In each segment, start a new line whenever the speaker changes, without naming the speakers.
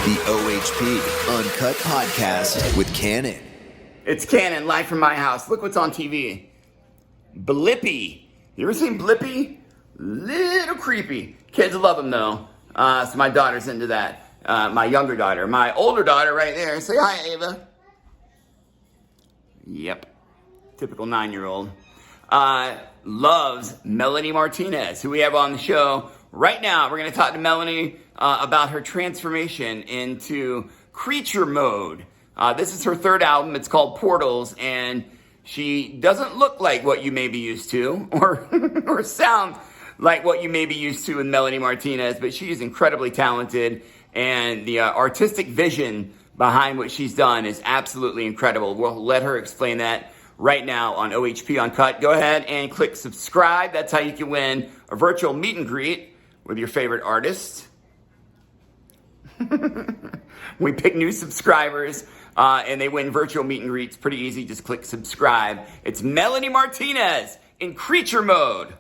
The OHP Uncut Podcast with Kannon.
It's Kannon, live from my house. Look what's on TV. Blippi. You ever seen Blippi? Little creepy. Kids love him though. So my daughter's into that. My younger daughter. My older daughter right there. Say hi, Ava. Yep. Typical 9-year-old. Loves Melanie Martinez, who we have on the show right now. We're going to talk to Melanie about her transformation into creature mode. This is her third album. It's called Portals, and she doesn't look like what you may be used to or sound like what you may be used to with Melanie Martinez, but she is incredibly talented, and the artistic vision behind what she's done is absolutely incredible. We'll let her explain that right now on OHP Uncut. Go ahead and click subscribe. That's how you can win a virtual meet and greet with your favorite artist. We pick new subscribers and they win virtual meet and greets. Pretty easy. Just click subscribe. It's Melanie Martinez in creature mode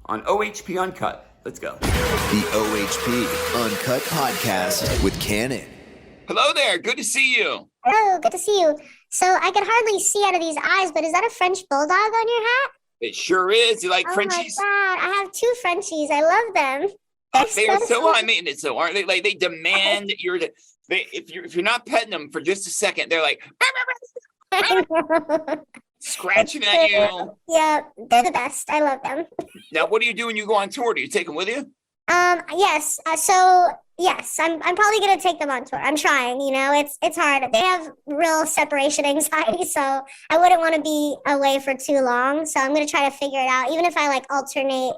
on OHP Uncut. Let's go.
The OHP Uncut Podcast with Kannon.
Hello there. Good to see you.
Hello, good to see you. So I can hardly see out of these eyes, but is that a French bulldog on your hat?
It sure is. You like Frenchies?
Oh my God, I have 2 Frenchies. I love them.
They are so high maintenance, though, aren't they? Like they demand that if you're not petting them for just a second, they're like scratching at you.
Yeah, they're the best. I love them.
Now, what do you do when you go on tour? Do you take them with you?
Yes. Yes, I'm probably gonna take them on tour. I'm trying. You know, it's hard. They have real separation anxiety, so I wouldn't want to be away for too long. So I'm gonna try to figure it out. Even if I alternate,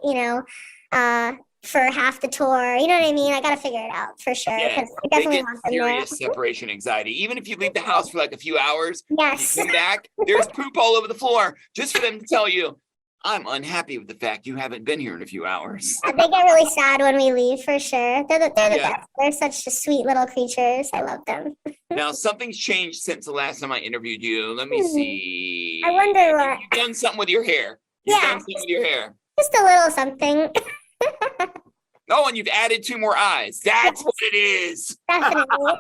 for half the tour, you know what I mean? I got to figure it out for sure.
Yeah,
I definitely want them
serious
there.
separation anxiety. Even if you leave the house for like a few hours,
yes,
you come back, there's poop all over the floor just for them to tell you, I'm unhappy with the fact you haven't been here in a few hours.
They get really sad when we leave for sure. They're the best. They're such sweet little creatures. I love them.
Now, something's changed since the last time I interviewed you. Let me see.
I wonder what.
You've done something with your hair. You've done something with your hair.
Just a little something.
Oh, and you've added 2 more eyes. That's what it is.
Definitely.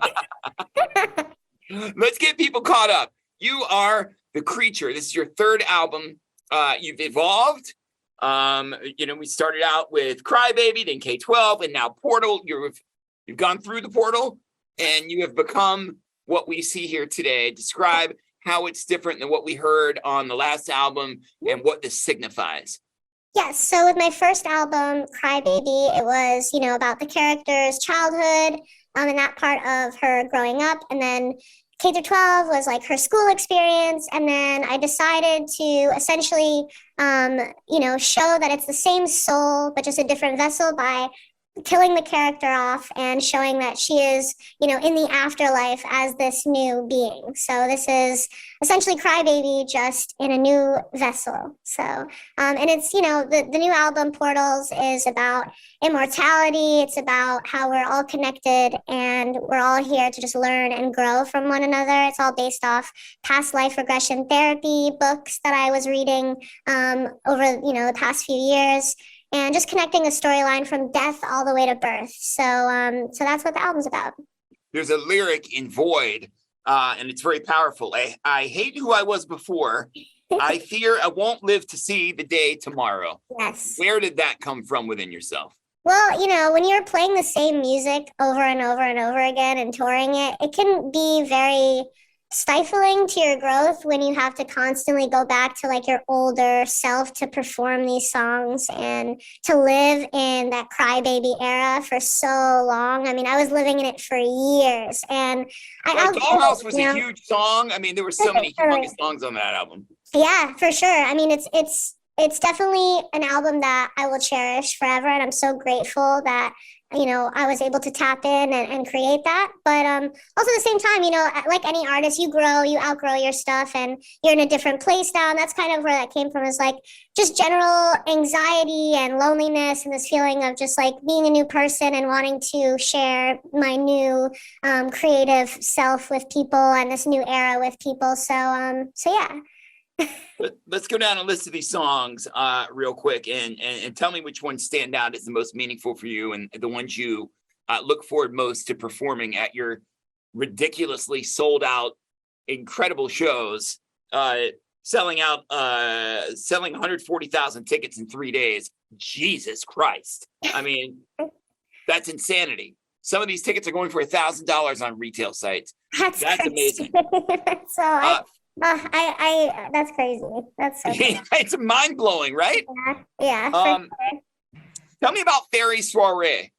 Let's get people caught up. You are the creature. This is your 3rd album. You've evolved. We started out with Crybaby, then K-12, and now Portal. You've gone through the portal, and you have become what we see here today. Describe how it's different than what we heard on the last album and what this signifies.
Yes, so with my first album, Crybaby, it was, about the character's childhood, and that part of her growing up, and then K-12 was like her school experience, and then I decided to essentially, show that it's the same soul, but just a different vessel by killing the character off and showing that she is, in the afterlife as this new being. So this is essentially Crybaby just in a new vessel. So, and it's, the new album Portals is about immortality. It's about how we're all connected and we're all here to just learn and grow from one another. It's all based off past life regression therapy books that I was reading over, the past few years. And just connecting a storyline from death all the way to birth. So that's what the album's about.
There's a lyric in Void, and it's very powerful. I hate who I was before. I fear I won't live to see the day tomorrow.
Yes.
Where did that come from within yourself?
Well, when you're playing the same music over and over and over again and touring it, it can be very stifling to your growth when you have to constantly go back to your older self to perform these songs and to live in that Crybaby era for so long. I mean, I was living in it for years, and
Dollhouse was a huge song. I mean, there were so many humongous songs on that album.
Yeah, for sure. I mean, it's definitely an album that I will cherish forever, and I'm so grateful that I was able to tap in and create that. But also at the same time, like any artist, you grow, you outgrow your stuff, and you're in a different place now. And that's kind of where that came from, is just general anxiety and loneliness and this feeling of just being a new person and wanting to share my new creative self with people and this new era with people. So yeah.
Let's go down a list of these songs real quick and tell me which ones stand out as the most meaningful for you and the ones you look forward most to performing at your ridiculously sold out, incredible shows, selling 140,000 tickets in 3 days. Jesus Christ. I mean, that's insanity. Some of these tickets are going for $1,000 on retail sites. That's amazing.
So that's crazy. That's so crazy.
It's mind blowing, right?
Yeah. Sure.
Tell me about Fairy Soiree.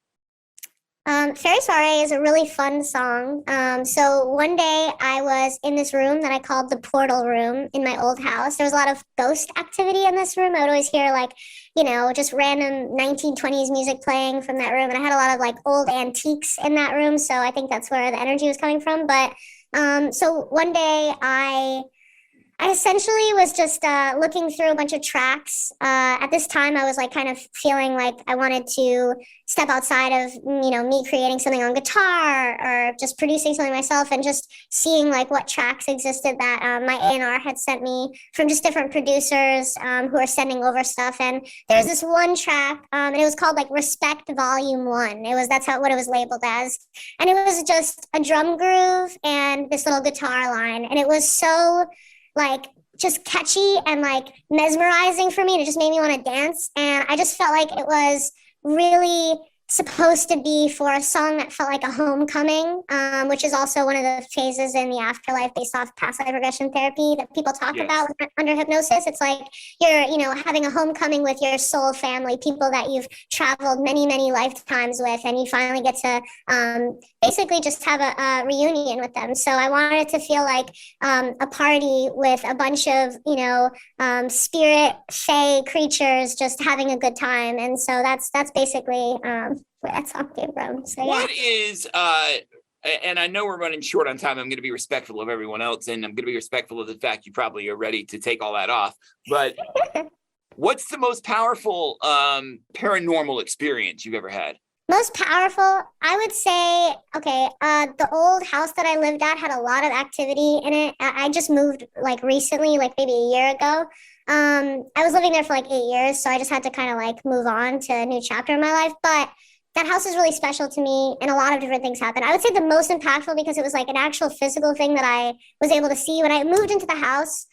Fairy Soiree is a really fun song. So one day I was in this room that I called the portal room in my old house. There was a lot of ghost activity in this room. I would always hear just random 1920s music playing from that room. And I had a lot of old antiques in that room. So I think that's where the energy was coming from. But so one day I essentially was just looking through a bunch of tracks. At this time, I was kind of feeling like I wanted to step outside of, me creating something on guitar or just producing something myself, and just seeing what tracks existed that my A&R had sent me from just different producers who are sending over stuff. And there's this one track, and it was called Respect Volume 1. That's what it was labeled as. And it was just a drum groove and this little guitar line. And it was so just catchy and mesmerizing for me, and it just made me want to dance. And I just felt like it was really supposed to be for a song that felt like a homecoming, which is also one of the phases in the afterlife based off past life regression therapy that people talk about under hypnosis. It's like you're, having a homecoming with your soul family, people that you've traveled many, many lifetimes with, and you finally get to basically just have a reunion with them. So I wanted to feel like a party with a bunch of, spirit, fae creatures just having a good time. And so that's basically where that song came from. So,
what is, and I know we're running short on time. I'm going to be respectful of everyone else, and I'm going to be respectful of the fact you probably are ready to take all that off. But what's the most powerful paranormal experience you've ever had?
Most powerful, I would say, the old house that I lived at had a lot of activity in it. I just moved recently, maybe a year ago. I was living there for 8 years, so I just had to kind of move on to a new chapter in my life. But that house is really special to me, and a lot of different things happened. I would say the most impactful because it was an actual physical thing that I was able to see. When I moved into the house,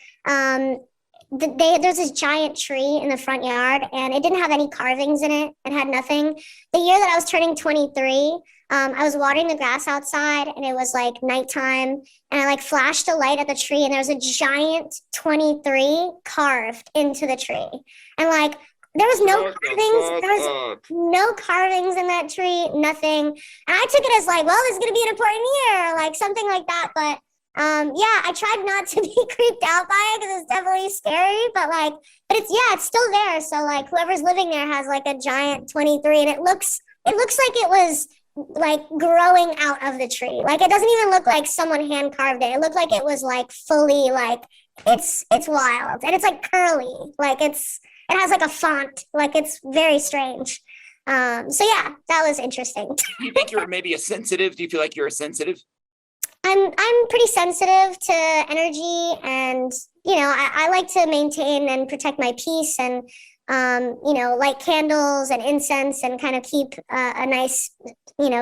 there's this giant tree in the front yard, and it didn't have any carvings in it. It had nothing. The year that I was turning 23, I was watering the grass outside, and it was nighttime, and I flashed a light at the tree, and there was a giant 23 carved into the tree. And there was no carvings. There was no carvings in that tree, nothing. And I took it as this is going to be an important year, something like that. But I tried not to be creeped out by it because it's definitely scary, but it's still there. So whoever's living there has a giant 23, and it looks like it was growing out of the tree. It doesn't even look like someone hand carved it. It looked like it was fully it's wild, and it's curly. It has a font. It's very strange. So yeah, that was interesting.
Do you think you're maybe a sensitive? Do you feel like you're a sensitive?
I'm pretty sensitive to energy, and I like to maintain and protect my peace, and light candles and incense, and kind of keep a nice,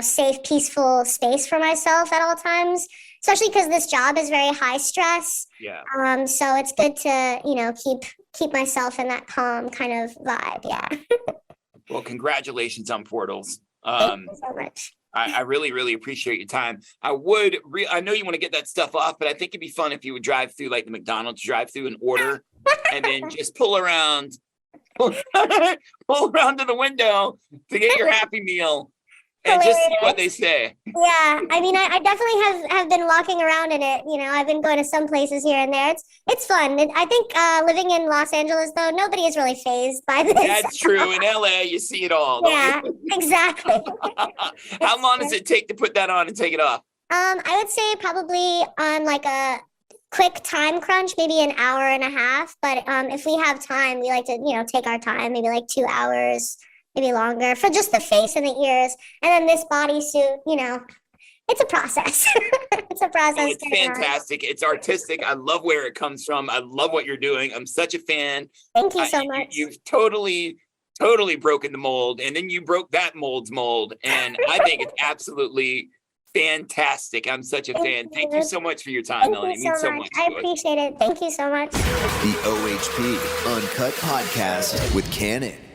safe, peaceful space for myself at all times. Especially because this job is very high stress.
Yeah.
So it's good to keep myself in that calm kind of vibe. Yeah.
Well, congratulations on Portals.
Thank you so much.
I really, really appreciate your time. I know you want to get that stuff off, but I think it'd be fun if you would drive through the McDonald's drive-through and order, and then just pull around to the window to get your Happy Meal and just see what they say.
Yeah, I mean, I definitely have been walking around in it. I've been going to some places here and there. It's fun. I think living in Los Angeles, though, nobody is really fazed by this.
That's true. In LA, you see it all.
Yeah, exactly.
How long does it take to put that on and take it off?
I would say probably on a quick time crunch, maybe an hour and a half. But if we have time, we like to, take our time, maybe 2 hours. Maybe longer for just the face and the ears. And then this bodysuit, it's a process. It's a process.
Oh, it's fantastic. It's artistic. I love where it comes from. I love what you're doing. I'm such a fan.
Thank you so much.
You've totally totally broken the mold, and then you broke that mold's mold, and I think it's absolutely fantastic. I'm such a fan. Thank you so much for your time, Melanie. It means so much.
I appreciate it. Thank you so much.
The OHP Uncut Podcast with Kannon.